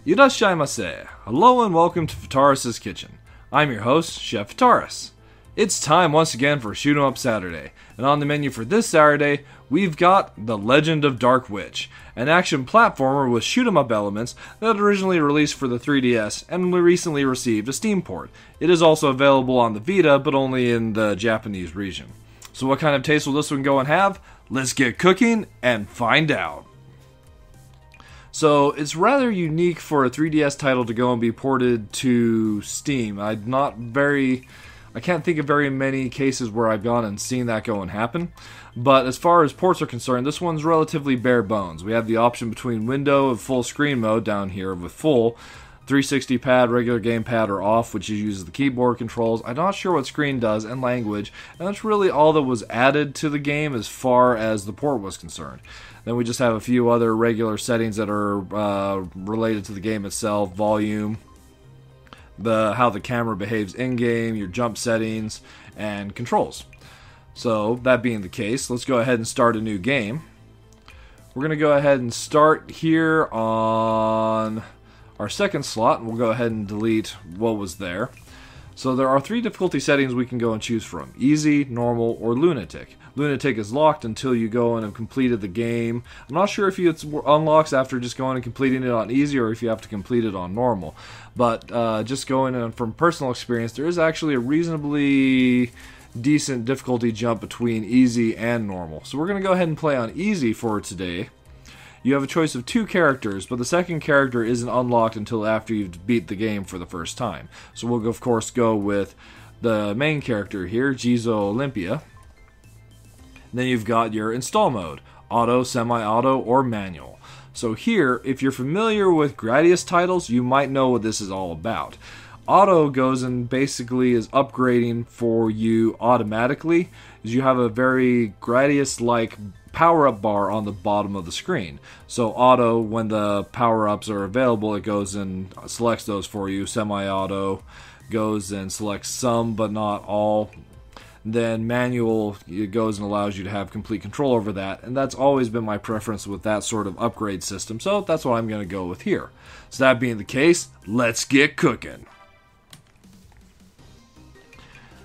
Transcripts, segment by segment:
Irashaimase. Hello and welcome to Fitaurus Kitchen. I'm your host, Chef Fitaurus. It's time once again for Shoot 'em Up Saturday, and on the menu for this Saturday, we've got The Legend of Dark Witch, an action platformer with shoot 'em up elements that originally released for the 3DS and recently received a Steam port. It is also available on the Vita, but only in the Japanese region. So what kind of taste will this one go and have? Let's get cooking and find out. So it's rather unique for a 3DS title to go and be ported to Steam. I can't think of very many cases where I've gone and seen that go and happen. But as far as ports are concerned, this one's relatively bare bones. We have the option between window and full screen mode down here with full, 360 pad, regular gamepad, or off, which uses the keyboard controls. I'm not sure what screen does, and language, and that's really all that was added to the game as far as the port was concerned. Then we just have a few other regular settings that are related to the game itself, volume, how the camera behaves in-game, your jump settings, and controls. So, that being the case, let's go ahead and start a new game. We're going to go ahead and start here on our second slot, and we'll go ahead and delete what was there. So there are 3 difficulty settings we can go and choose from: easy, normal, or lunatic. Lunatic is locked until you go in and completed the game. I'm not sure if it unlocks after just going and completing it on easy or if you have to complete it on normal. But just going in from personal experience, there is actually a reasonably decent difficulty jump between easy and normal. So we're going to go ahead and play on easy for today. You have a choice of 2 characters, but the second character isn't unlocked until after you've beat the game for the first time. So we'll, of course, go with the main character here, Jizo Olympia. Then you've got your install mode: auto, semi-auto, or manual. So here, if you're familiar with Gradius titles, you might know what this is all about. Auto goes and basically is upgrading for you automatically, as you have a very Gradius-like power-up bar on the bottom of the screen. So auto, when the power-ups are available, it goes and selects those for you. Semi-auto goes and selects some but not all. Then manual, it goes and allows you to have complete control over that, and that's always been my preference with that sort of upgrade system, so that's what I'm going to go with here. So that being the case, let's get cooking.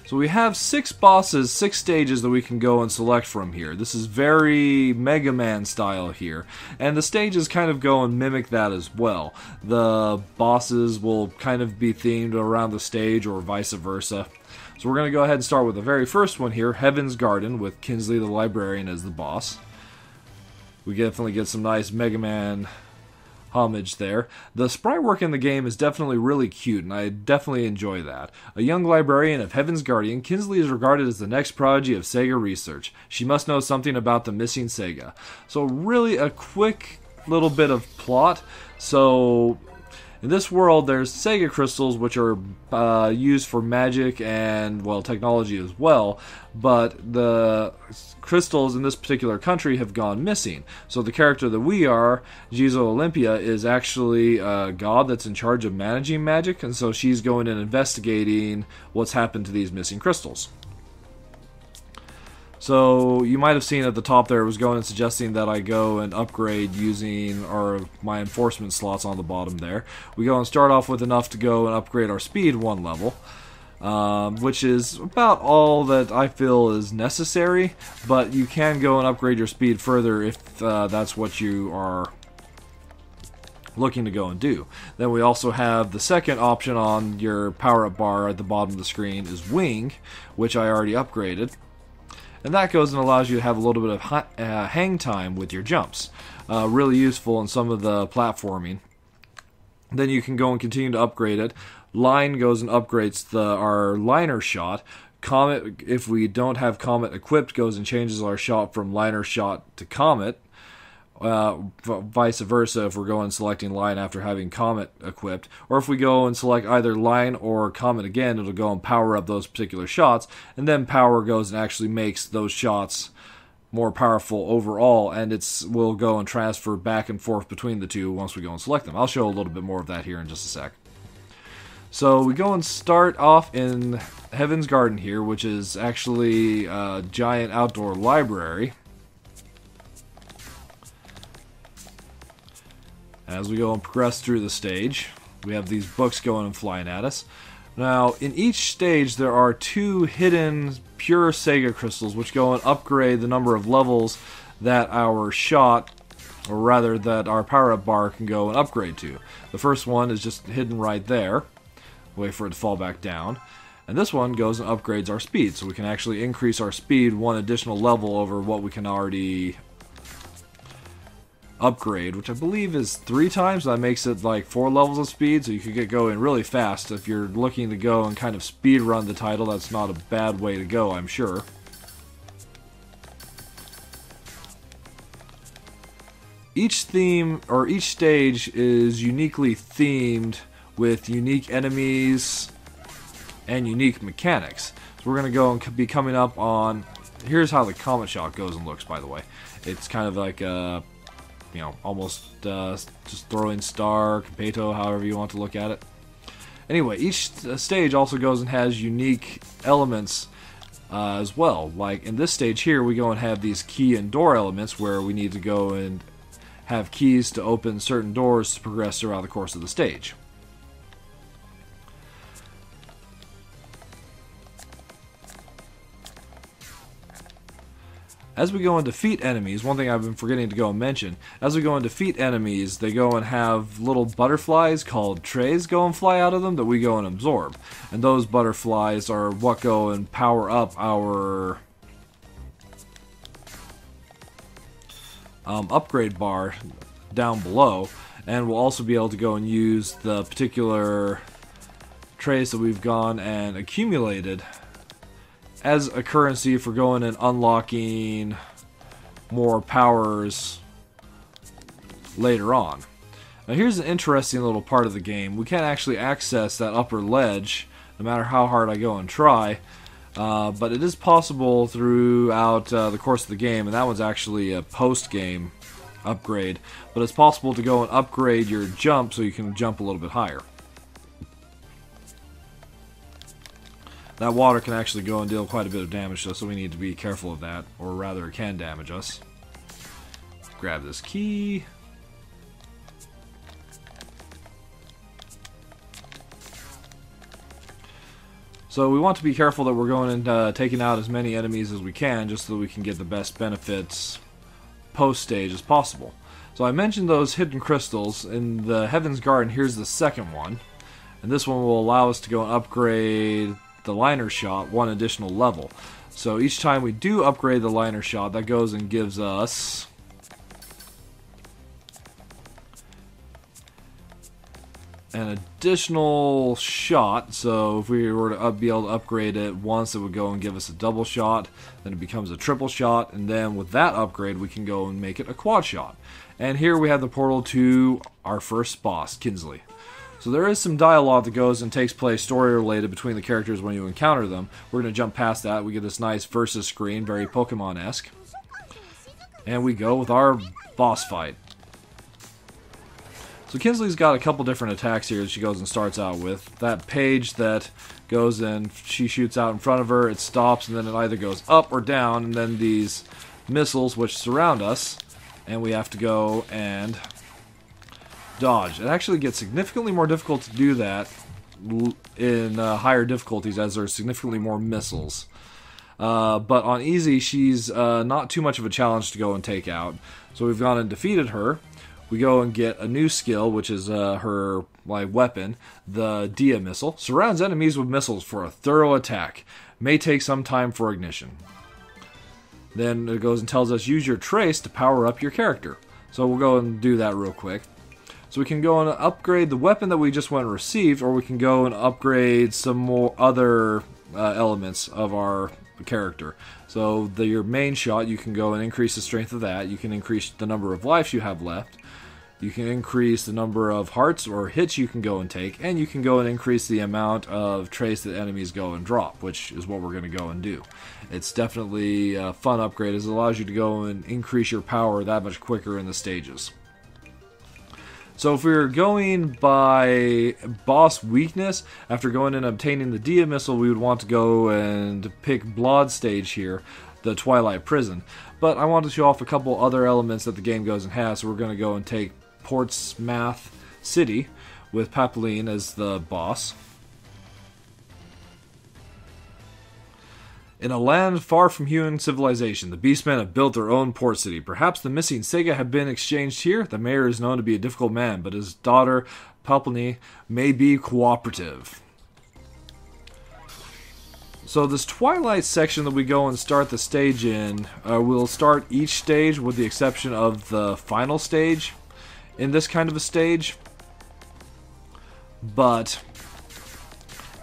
So we have 6 bosses, 6 stages that we can go and select from here. This is very Mega Man style here, and the stages kind of go and mimic that as well. The bosses will kind of be themed around the stage or vice versa. So we're going to go ahead and start with the very first one here, Heaven's Garden, with Kinsley the Librarian as the boss. We definitely get some nice Mega Man homage there. The sprite work in the game is definitely really cute, and I definitely enjoy that. A young librarian of Heaven's Guardian, Kinsley is regarded as the next prodigy of Sega research. She must know something about the missing Sega. So really a quick little bit of plot. So in this world, there's Sega crystals, which are used for magic and, well, technology as well, but the crystals in this particular country have gone missing. So the character that we are, Jizo Olympia, is actually a god that's in charge of managing magic, and so she's going and investigating what's happened to these missing crystals. So you might have seen at the top there, it was going and suggesting that I go and upgrade using my enforcement slots on the bottom there. We go and start off with enough to go and upgrade our speed 1 level, which is about all that I feel is necessary, but you can go and upgrade your speed further if that's what you are looking to go and do. Then we also have the second option on your power-up bar at the bottom of the screen is Wing, which I already upgraded. And that goes and allows you to have a little bit of hang time with your jumps. Really useful in some of the platforming. Then you can go and continue to upgrade it. Line goes and upgrades our liner shot. Comet, if we don't have Comet equipped, goes and changes our shot from liner shot to Comet. Vice versa if we're going selecting line after having Comet equipped, or if we go and select either line or Comet again, it'll go and power up those particular shots, and then power goes and actually makes those shots more powerful overall, and will go and transfer back and forth between the two once we go and select them. I'll show a little bit more of that here in just a sec. So we go and start off in Heaven's Garden here, which is actually a giant outdoor library. As we go and progress through the stage, we have these books going and flying at us. Now, in each stage, there are 2 hidden pure Sega crystals, which go and upgrade the number of levels that our shot, or rather that our power-up bar can go and upgrade to. The first one is just hidden right there. Wait for it to fall back down. And this one goes and upgrades our speed, so we can actually increase our speed 1 additional level over what we can already upgrade, which I believe is 3 times. That makes it like 4 levels of speed, so you could get going really fast. If you're looking to go and kind of speed run the title, that's not a bad way to go, I'm sure. Each theme, or each stage, is uniquely themed with unique enemies and unique mechanics. So we're going to go and be coming up on... Here's how the Comet Shot goes and looks, by the way. It's kind of like a... You know, almost just throwing star, Capeto, however you want to look at it. Anyway, each stage also goes and has unique elements as well. Like in this stage here, we go and have these key and door elements where we need to go and have keys to open certain doors to progress throughout the course of the stage. As we go and defeat enemies, one thing I've been forgetting to go and mention, as we go and defeat enemies, they go and have little butterflies called trays go and fly out of them that we go and absorb. And those butterflies are what go and power up our upgrade bar down below, and we'll also be able to go and use the particular trays that we've gone and accumulated as a currency for going and unlocking more powers later on. Now here's an interesting little part of the game. We can't actually access that upper ledge no matter how hard I go and try, but it is possible throughout the course of the game, and that one's actually a post-game upgrade, but it's possible to go and upgrade your jump so you can jump a little bit higher. That water can actually go and deal quite a bit of damage to us, so we need to be careful of that, or rather it can damage us. Grab this key. So we want to be careful that we're going and taking out as many enemies as we can, just so that we can get the best benefits post-stage as possible. So I mentioned those hidden crystals. In the Heaven's Garden, here's the second one. And this one will allow us to go and upgrade the liner shot 1 additional level. So each time we do upgrade the liner shot, that goes and gives us an additional shot. So if we were to be able to upgrade it once, it would go and give us a double shot, then it becomes a triple shot, and then with that upgrade we can go and make it a quad shot. And here we have the portal to our first boss, Kinsley. So there is some dialogue that goes and takes place story-related between the characters when you encounter them. We're going to jump past that. We get this nice versus screen, very Pokemon-esque. And we go with our boss fight. So Kinsley's got a couple different attacks here that she goes and starts out with. That page that goes and she shoots out in front of her, it stops, and then it either goes up or down, and then these missiles which surround us, and we have to go and dodge. It actually gets significantly more difficult to do that in higher difficulties, as there's significantly more missiles. But on easy, she's not too much of a challenge to go and take out. So we've gone and defeated her. We go and get a new skill, which is her weapon, the Dia missile. Surrounds enemies with missiles for a thorough attack. May take some time for ignition. Then it goes and tells us use your trace to power up your character. So we'll go and do that real quick. So we can go and upgrade the weapon that we just went and received, or we can go and upgrade some more other elements of our character. So your main shot, you can go and increase the strength of that. You can increase the number of lives you have left. You can increase the number of hearts or hits you can go and take, and you can go and increase the amount of trace that enemies go and drop, which is what we're going to go and do. It's definitely a fun upgrade, as it allows you to go and increase your power that much quicker in the stages. So if we were going by boss weakness, after going and obtaining the Dia missile, we would want to go and pick Blood stage here, the Twilight Prison. But I want to show off a couple other elements that the game goes and has, so we're going to go and take Portsmouth City, with Papeline as the boss. In a land far from human civilization, the Beastmen have built their own port city. Perhaps the missing Sega have been exchanged here. The mayor is known to be a difficult man, but his daughter, Papeline, may be cooperative. So this Twilight section that we go and start the stage in, we'll start each stage with the exception of the final stage in this kind of a stage. But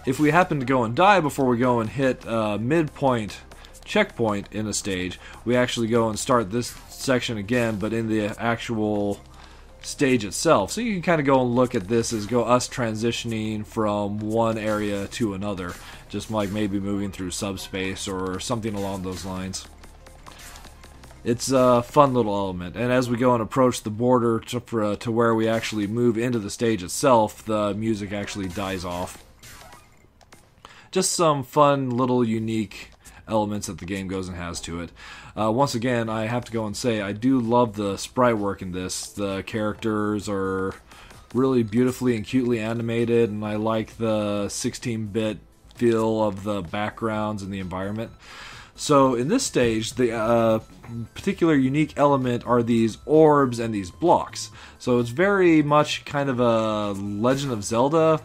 if we happen to go and die before we go and hit midpoint checkpoint in a stage, we actually go and start this section again, but in the actual stage itself. So you can kind of go and look at this as us transitioning from one area to another, just like maybe moving through subspace or something along those lines. It's a fun little element, and as we go and approach the border to where we actually move into the stage itself, the music actually dies off. Just some fun little unique elements that the game goes and has to it. Once again, I have to go and say, I do love the sprite work in this. The characters are really beautifully and cutely animated, and I like the 16-bit feel of the backgrounds and the environment. So in this stage, the particular unique element are these orbs and these blocks. So it's very much kind of a Legend of Zelda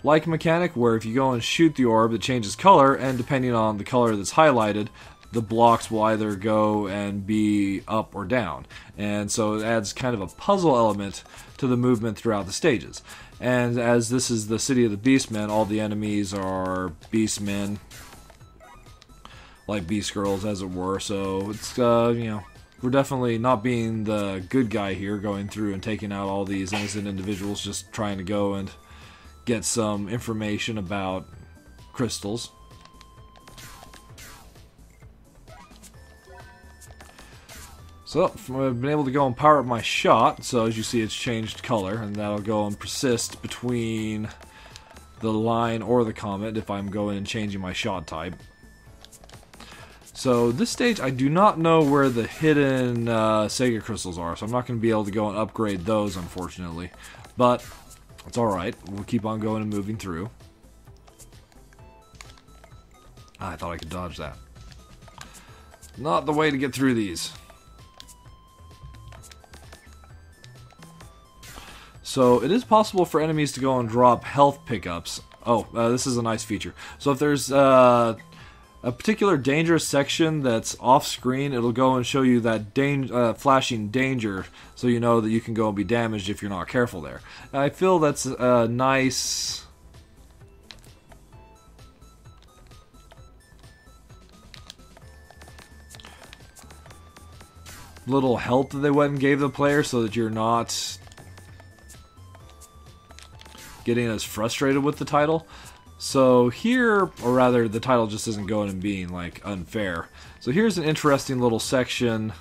like mechanic, where if you go and shoot the orb, it changes color, and depending on the color that's highlighted, the blocks will either go and be up or down. And so it adds kind of a puzzle element to the movement throughout the stages. And as this is the City of the Beastmen, all the enemies are Beastmen, like Beast Girls, as it were. So it's, you know, we're definitely not being the good guy here, going through and taking out all these innocent individuals, just trying to go and get some information about crystals. So I've been able to go and power up my shot, so as you see it's changed color, and that'll go and persist between the line or the comet if I'm going and changing my shot type. So this stage, I do not know where the hidden Sega crystals are, so I'm not going to be able to go and upgrade those, unfortunately. But it's alright, we'll keep on going and moving through. I thought I could dodge that. Not the way to get through these. So it is possible for enemies to go and drop health pickups. Oh, this is a nice feature. So if there's a particular dangerous section that's off screen, it'll go and show you that flashing danger, so you know that you can go and be damaged if you're not careful there. And I feel that's a nice little help that they went and gave the player, so that you're not getting as frustrated with the title. So here, or rather the title just isn't going and being like unfair. So here's an interesting little section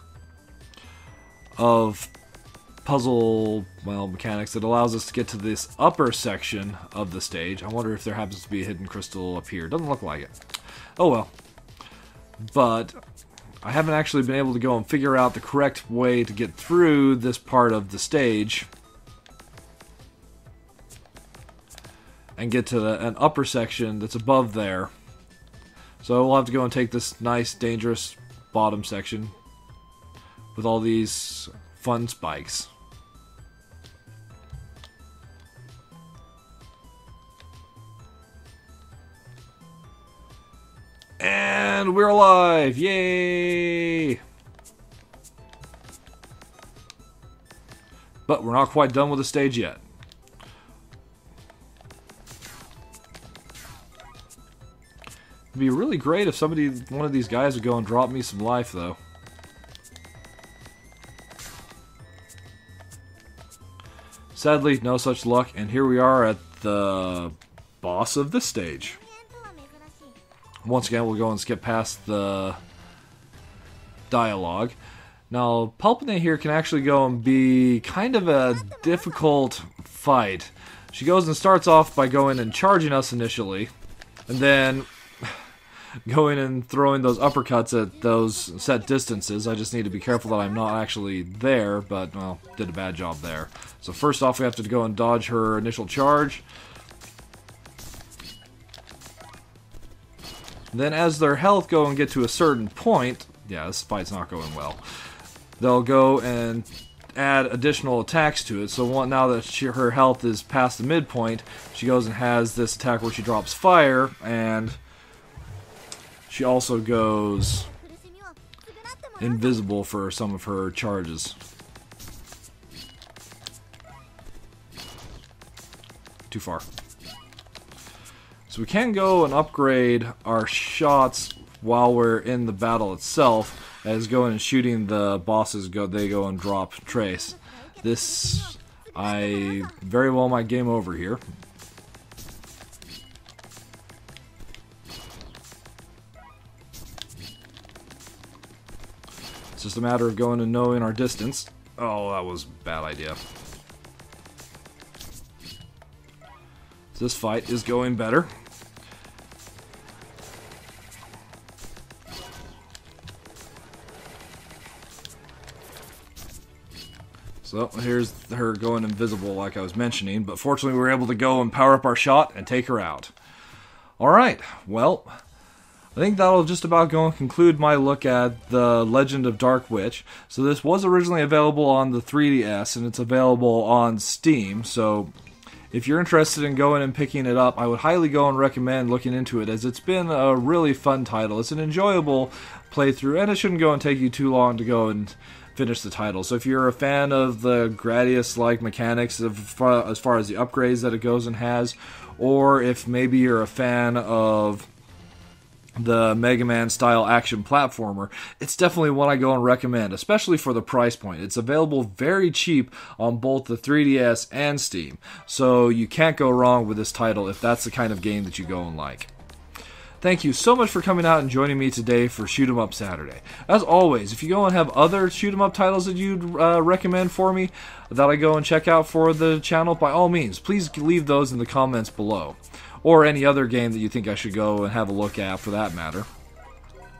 of puzzle, well, mechanics that allows us to get to this upper section of the stage. I wonder if there happens to be a hidden crystal up here. Doesn't look like it. Oh well. But I haven't actually been able to go and figure out the correct way to get through this part of the stage and get to an upper section that's above there. So we'll have to go and take this nice, dangerous bottom section with all these fun spikes. And we're alive! Yay! But we're not quite done with the stage yet. It'd be really great if one of these guys would go and drop me some life, though. Sadly, no such luck, and here we are at the boss of this stage. Once again, we'll go and skip past the dialogue. Now, Pulpina here can actually go and be kind of a difficult fight. She goes and starts off by going and charging us initially, and then going and throwing those uppercuts at those set distances. I just need to be careful that I'm not actually there, but, well, did a bad job there. So first off, we have to go and dodge her initial charge. Then as their health go and get to a certain point, yeah, this fight's not going well, they'll go and add additional attacks to it. So now that her health is past the midpoint, she goes and has this attack where she drops fire, and she also goes invisible for some of her charges. Too far. So we can go and upgrade our shots while we're in the battle itself, as going and shooting the bosses, they go and drop trace. This, I very well might game over here. It's just a matter of going and knowing our distance. Oh, that was a bad idea. This fight is going better. So here's her going invisible like I was mentioning, but fortunately we were able to go and power up our shot and take her out. Alright, well, I think that'll just about go and conclude my look at The Legend of Dark Witch. So this was originally available on the 3DS, and it's available on Steam, so if you're interested in going and picking it up, I would highly go and recommend looking into it, as it's been a really fun title. It's an enjoyable playthrough, and it shouldn't go and take you too long to go and finish the title. So if you're a fan of the Gradius-like mechanics as far as the upgrades that it goes and has, or if maybe you're a fan of the Mega Man style action platformer, it's definitely one I go and recommend, especially for the price point. It's available very cheap on both the 3DS and Steam, so you can't go wrong with this title if that's the kind of game that you go and like. Thank you so much for coming out and joining me today for Shoot 'em Up Saturday. As always, if you go and have other Shoot 'em Up titles that you'd recommend for me that I go and check out for the channel, by all means, please leave those in the comments below. Or any other game that you think I should go and have a look at for that matter.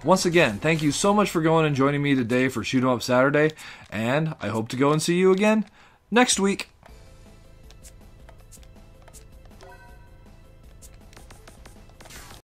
Once again, thank you so much for going and joining me today for Shoot 'em Up Saturday, and I hope to go and see you again next week.